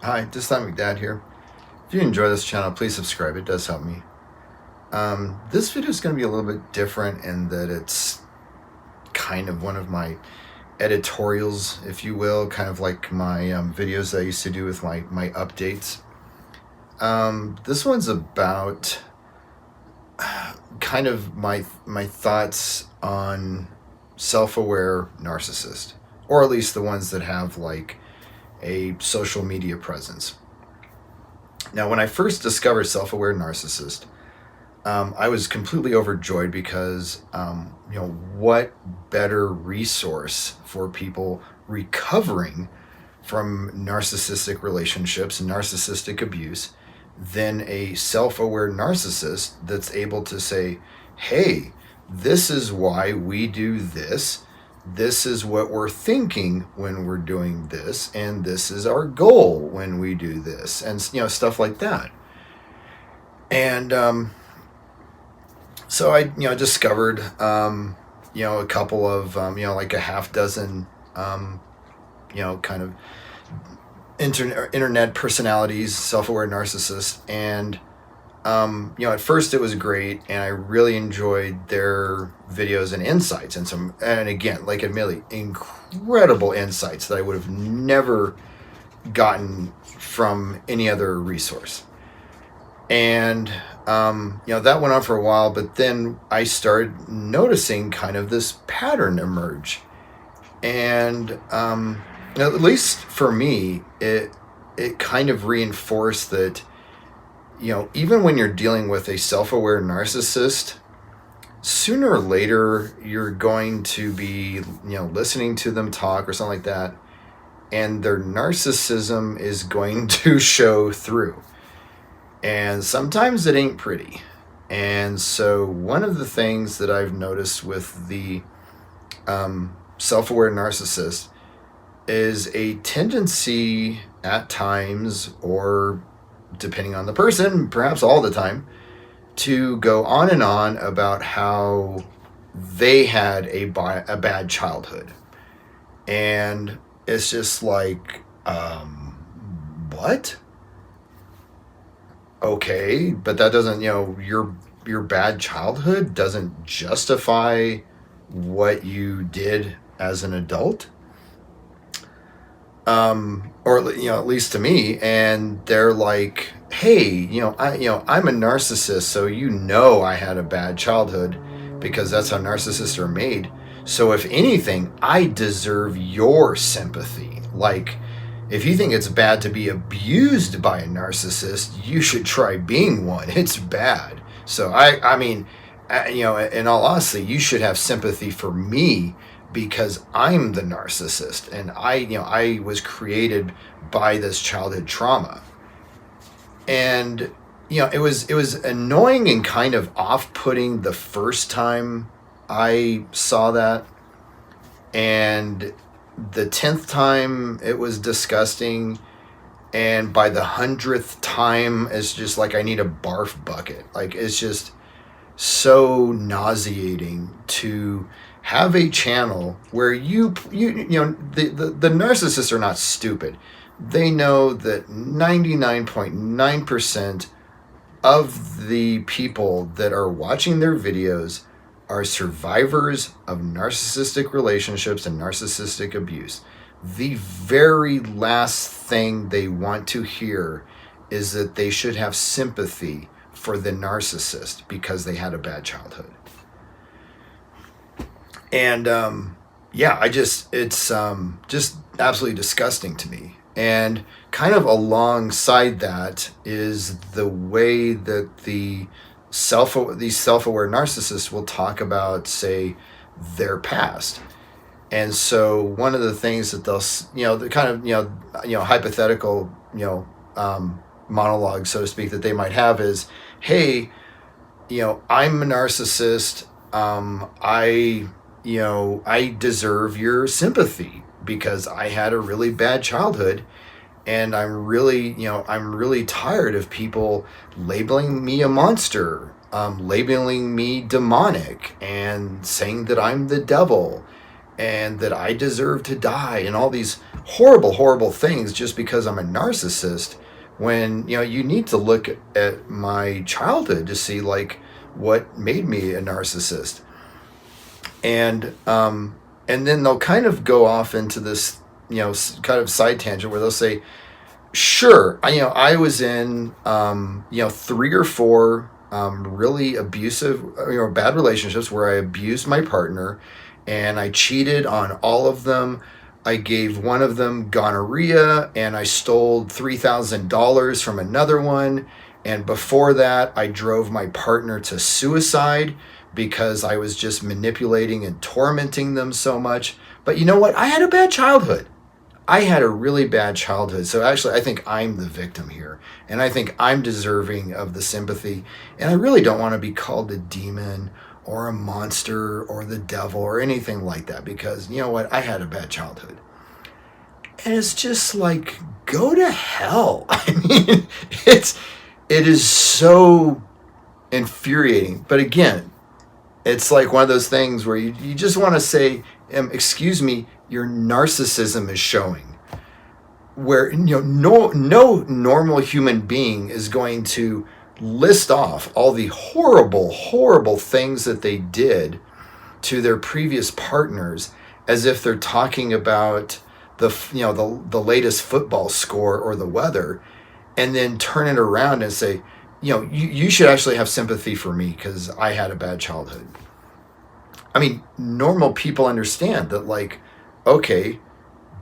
Hi, Disgusted Dad here. If you enjoy this channel, please subscribe. It does help me. This video is going to be a little bit different in that it's kind of one of my editorials, if you will, kind of like my videos that I used to do with my updates. This one's about kind of my thoughts on self-aware narcissists, or at least the ones that have like a social media presence. Now, when I first discovered self-aware narcissist, I was completely overjoyed because, what better resource for people recovering from narcissistic relationships and narcissistic abuse than a self-aware narcissist that's able to say, hey, this is why we do this. This is what we're thinking when we're doing this, and this is our goal when we do this, and stuff like that. And so I discovered a couple of like a half dozen kind of internet personalities, self-aware narcissists, and at first it was great, and I really enjoyed their videos and insights, and again, like admittedly, incredible insights that I would have never gotten from any other resource. And that went on for a while, but then I started noticing kind of this pattern emerge, and at least for me, it kind of reinforced that. Even when you're dealing with a self-aware narcissist, sooner or later, you're going to be, listening to them talk or something like that, and their narcissism is going to show through. And sometimes it ain't pretty. And so one of the things that I've noticed with the self-aware narcissist is a tendency at times, or depending on the person, perhaps all the time, to go on and on about how they had a bad childhood. And it's just like, what? Okay, but that doesn't, your bad childhood doesn't justify what you did as an adult. Or at least to me, and they're like, hey, I'm a narcissist, so I had a bad childhood, because that's how narcissists are made. So if anything, I deserve your sympathy. Like, if you think it's bad to be abused by a narcissist, you should try being one. It's bad. So I mean, in all honesty, you should have sympathy for me, because I'm the narcissist, and I was created by this childhood trauma. And it was annoying and kind of off-putting the first time I saw that, and the 10th time it was disgusting, and by the 100th time it's just like I need a barf bucket. Like, it's just so nauseating to have a channel where the narcissists are not stupid. They know that 99.9% of the people that are watching their videos are survivors of narcissistic relationships and narcissistic abuse. The very last thing they want to hear is that they should have sympathy for the narcissist because they had a bad childhood. And it's just absolutely disgusting to me. And kind of alongside that is the way that these self-aware narcissists will talk about, say, their past. And so one of the things that they'll, the kind of, hypothetical, monologue, so to speak, that they might have is, hey, I'm a narcissist. I deserve your sympathy because I had a really bad childhood, and I'm really tired of people labeling me a monster, labeling me demonic, and saying that I'm the devil, and that I deserve to die and all these horrible, horrible things just because I'm a narcissist. When, you need to look at my childhood to see like what made me a narcissist. And then they'll kind of go off into this, kind of side tangent where they'll say, sure, I was in, 3 or 4 really abusive, bad relationships where I abused my partner and I cheated on all of them. I gave one of them gonorrhea and I stole $3,000 from another one. And before that, I drove my partner to suicide because I was just manipulating and tormenting them so much. But you know what? I had a bad childhood. I had a really bad childhood. So actually, I think I'm the victim here. And I think I'm deserving of the sympathy. And I really don't want to be called a demon or a monster or the devil or anything like that, because you know what? I had a bad childhood. And it's just like, go to hell. I mean, it is so infuriating. But again, it's like one of those things where you just want to say, excuse me, your narcissism is showing. Where no normal human being is going to list off all the horrible, horrible things that they did to their previous partners as if they're talking about the latest football score or the weather, and then turn it around and say, you should actually have sympathy for me because I had a bad childhood. I mean, normal people understand that, like, okay,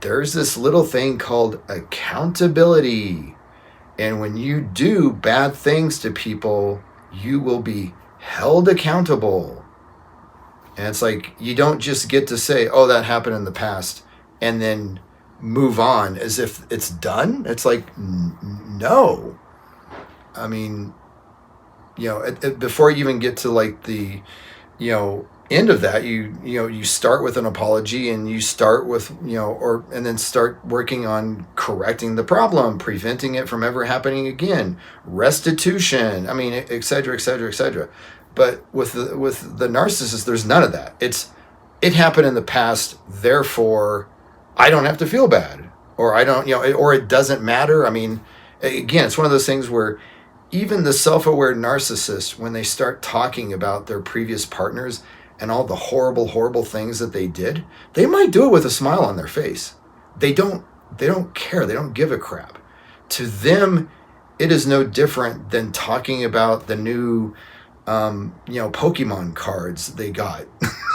there's this little thing called accountability. And when you do bad things to people, you will be held accountable. And it's like, you don't just get to say, oh, that happened in the past, and then move on as if it's done. It's like, no. I mean, before you even get to like the, end of that, you start with an apology, and you start with, and then start working on correcting the problem, preventing it from ever happening again, restitution, I mean, et cetera, et cetera, et cetera. But with the narcissist, there's none of that. It happened in the past, therefore I don't have to feel bad, or I don't, or it doesn't matter. I mean, again, it's one of those things where even the self-aware narcissist, when they start talking about their previous partners and all the horrible, horrible things that they did, they might do it with a smile on their face. They don't care. They don't give a crap. To them, it is no different than talking about the new, Pokemon cards they got,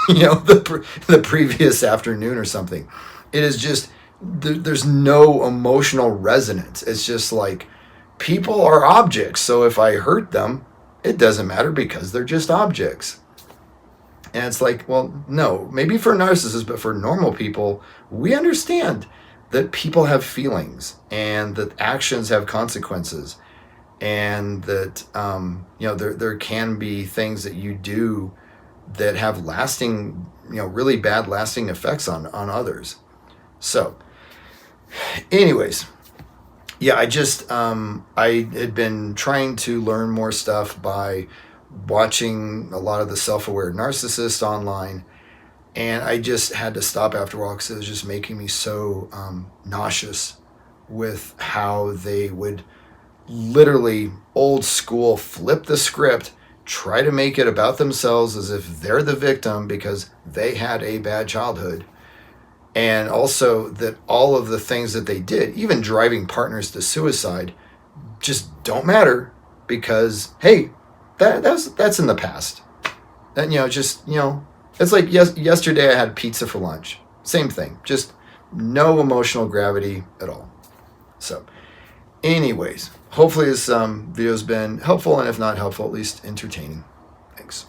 the previous afternoon or something. It is just, there's no emotional resonance. It's just like, people are objects. So if I hurt them, it doesn't matter because they're just objects. And it's like, well, no, maybe for narcissists, but for normal people, we understand that people have feelings and that actions have consequences, and that, there can be things that you do that have lasting, really bad lasting effects on others. So anyways, yeah, I had been trying to learn more stuff by watching a lot of the self-aware narcissists online, and I just had to stop after a while because it was just making me so nauseous with how they would literally old school flip the script, try to make it about themselves as if they're the victim because they had a bad childhood. And also that all of the things that they did, even driving partners to suicide, just don't matter because, hey, that's in the past. And, it's like yesterday I had pizza for lunch. Same thing. Just no emotional gravity at all. So anyways, hopefully this video's been helpful, and if not helpful, at least entertaining. Thanks.